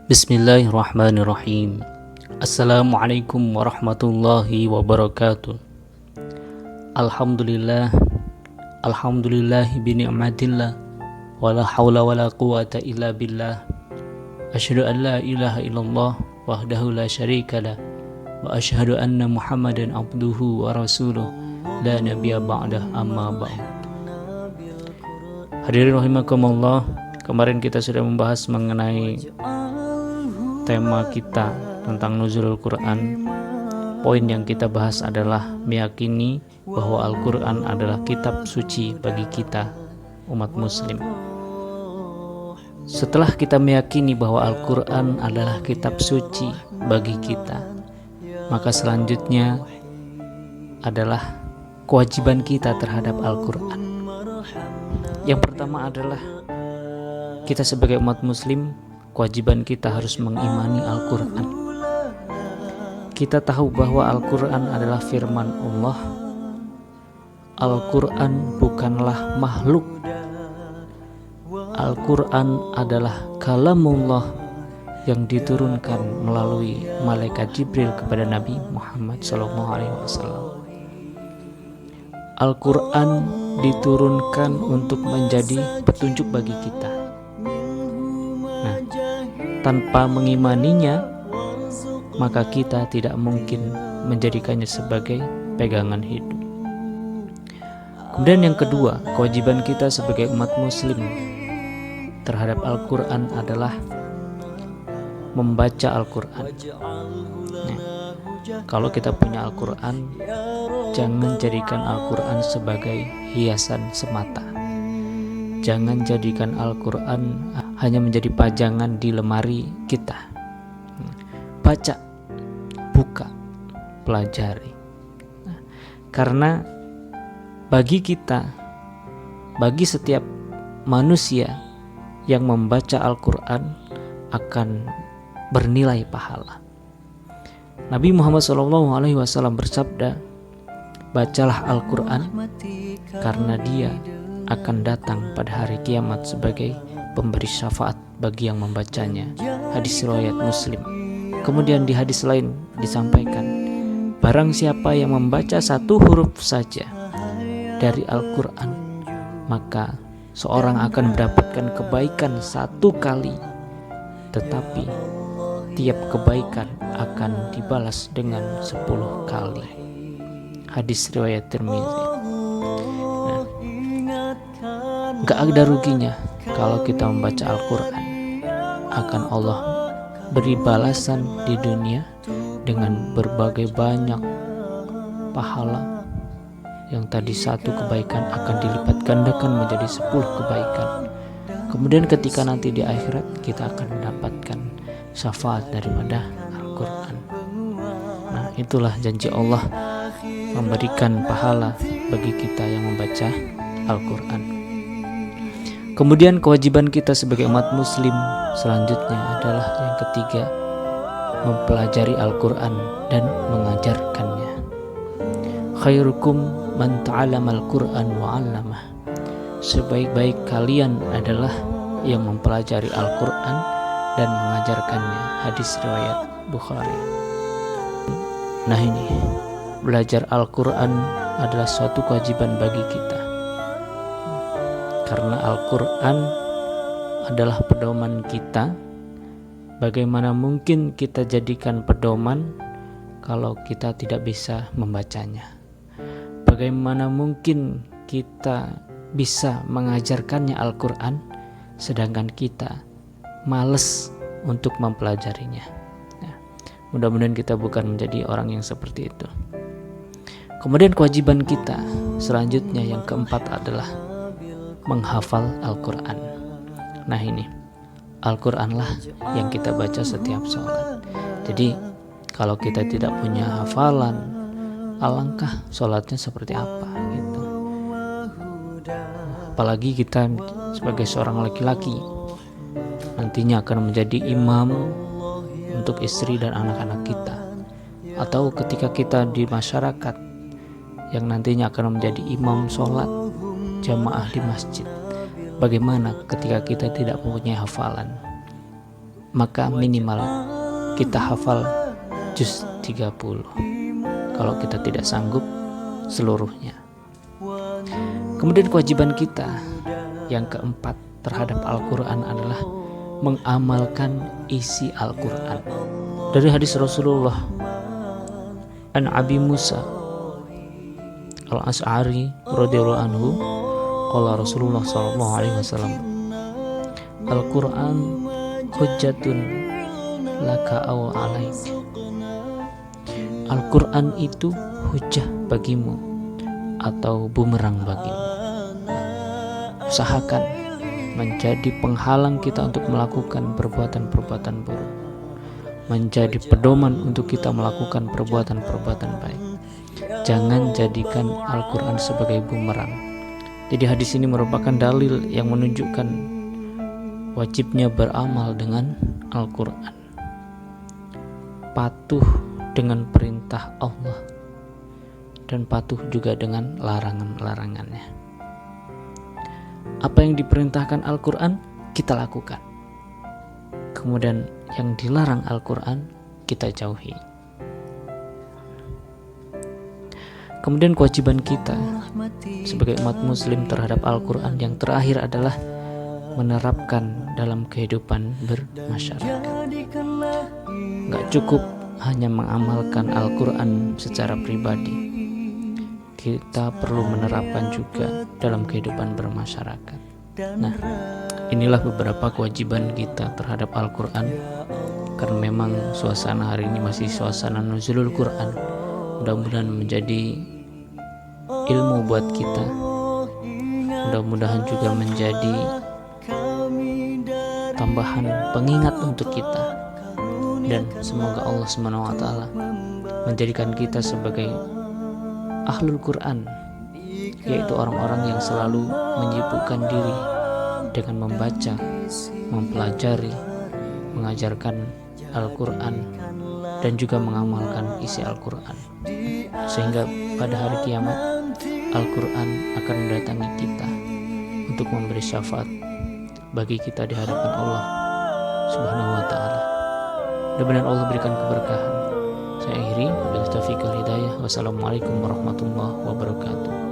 Bismillahirrahmanirrahim. Assalamualaikum warahmatullahi wabarakatuh. Alhamdulillah, alhamdulillahi bini'matillah, wala hawla wala quwata illa billah. Asyhadu an la ilaha illallah wahdahu la syarikalah, wa asyhadu anna Muhammadan abduhu wa rasuluh, la nabiyya ba'dah, amma ba'd. Hadirin rahimakumullah, kemarin kita sudah membahas mengenai tema kita tentang nuzulul Quran. Poin yang kita bahas adalah meyakini bahwa Al-Quran adalah kitab suci bagi kita, umat muslim. Setelah kita meyakini bahwa Al-Quran adalah kitab suci bagi kita, maka selanjutnya adalah kewajiban kita terhadap Al-Quran. Yang pertama adalah kita sebagai umat muslim, kewajiban kita harus mengimani Al-Quran. Kita tahu bahwa Al-Quran adalah firman Allah. Al-Quran bukanlah makhluk. Al-Quran adalah kalamullah yang diturunkan melalui malaikat Jibril kepada Nabi Muhammad SAW. Al-Quran diturunkan untuk menjadi petunjuk bagi kita. Tanpa mengimaninya, maka kita tidak mungkin menjadikannya sebagai pegangan hidup. Kemudian yang kedua, kewajiban kita sebagai umat muslim terhadap Al-Quran adalah membaca Al-Quran. Kalau kita punya Al-Quran, jangan jadikan Al-Quran sebagai hiasan semata. Jangan jadikan Al-Quran hanya menjadi pajangan di lemari kita. Baca, buka, pelajari. Karena bagi kita, bagi setiap manusia yang membaca Al-Quran akan bernilai pahala. Nabi Muhammad SAW bersabda, bacalah Al-Quran karena dia akan datang pada hari kiamat sebagai pemberi syafaat bagi yang membacanya. Hadis riwayat Muslim. Kemudian di hadis lain disampaikan, barang siapa yang membaca satu huruf saja dari Al-Quran, maka seorang akan mendapatkan kebaikan satu kali, tetapi tiap kebaikan akan dibalas dengan 10 kali. Hadis riwayat Tirmizi. Gak ada ruginya kalau kita membaca Al-Quran. Akan Allah beri balasan di dunia dengan berbagai banyak pahala. Yang tadi satu kebaikan akan dilipat gandakan menjadi 10 kebaikan. Kemudian ketika nanti di akhirat kita akan mendapatkan syafaat daripada Al-Quran. Nah, itulah janji Allah memberikan pahala bagi kita yang membaca Al-Quran. Kemudian kewajiban kita sebagai umat muslim selanjutnya adalah yang ketiga, mempelajari Al-Quran dan mengajarkannya. Khairukum man ta'allama al-Quran wa 'allamah. Sebaik-baik kalian adalah yang mempelajari Al-Quran dan mengajarkannya. Hadis riwayat Bukhari. Nah, ini belajar Al-Quran adalah suatu kewajiban bagi kita. Karena Al-Quran adalah pedoman kita. Bagaimana mungkin kita jadikan pedoman kalau kita tidak bisa membacanya? Bagaimana mungkin kita bisa mengajarkannya Al-Quran sedangkan kita malas untuk mempelajarinya? Mudah-mudahan kita bukan menjadi orang yang seperti itu. Kemudian kewajiban kita selanjutnya yang keempat adalah menghafal Al-Quran. Nah, ini Al-Quranlah yang kita baca setiap sholat. Jadi kalau kita tidak punya hafalan, alangkah sholatnya seperti apa gitu. Apalagi kita sebagai seorang laki-laki nantinya akan menjadi imam untuk istri dan anak-anak kita, atau ketika kita di masyarakat yang nantinya akan menjadi imam sholat jamaah di masjid. Bagaimana ketika kita tidak mempunyai hafalan? maka minimal kita hafal juz 30 kalau kita tidak sanggup seluruhnya. Kemudian kewajiban kita yang keempat terhadap Al-Quran adalah mengamalkan isi Al-Quran. Dari hadis Rasulullah an Abi Musa Al-Asy'ari radhiyallahu anhu, qala Rasulullah sallallahu alaihi wasallam, Al-Quran hujjatun laka aw alaik. Al-Quran itu hujah bagimu atau bumerang bagimu. Usahakan menjadi penghalang kita untuk melakukan perbuatan-perbuatan buruk, menjadi pedoman untuk kita melakukan perbuatan-perbuatan baik. Jangan jadikan Al-Quran sebagai bumerang. Jadi hadis ini merupakan dalil yang menunjukkan wajibnya beramal dengan Al-Quran, patuh dengan perintah Allah, dan patuh juga dengan larangan-larangannya. Apa yang diperintahkan Al-Quran kita lakukan, kemudian yang dilarang Al-Quran kita jauhi. Kemudian kewajiban kita sebagai umat muslim terhadap Al-Quran yang terakhir adalah menerapkan dalam kehidupan bermasyarakat. Gak cukup hanya mengamalkan Al-Quran secara pribadi, kita perlu menerapkan juga dalam kehidupan bermasyarakat. Nah, inilah beberapa kewajiban kita terhadap Al-Quran, karena memang suasana hari ini masih suasana nuzulul Quran. Mudah-mudahan menjadi ilmu buat kita, mudah-mudahan juga menjadi tambahan pengingat untuk kita, dan semoga Allah SWT menjadikan kita sebagai ahlul Quran, yaitu orang-orang yang selalu menyibukkan diri dengan membaca, mempelajari, mengajarkan Al-Quran, dan juga mengamalkan isi Al-Quran, sehingga pada hari kiamat Al-Quran akan mendatangi kita untuk memberi syafaat bagi kita di hadapan Allah Subhanahu wa ta'ala. Mudah-mudahan Allah berikan keberkahan. Saya akhiri, bila taufiq wal hidayah. Wassalamualaikum warahmatullahi wabarakatuh.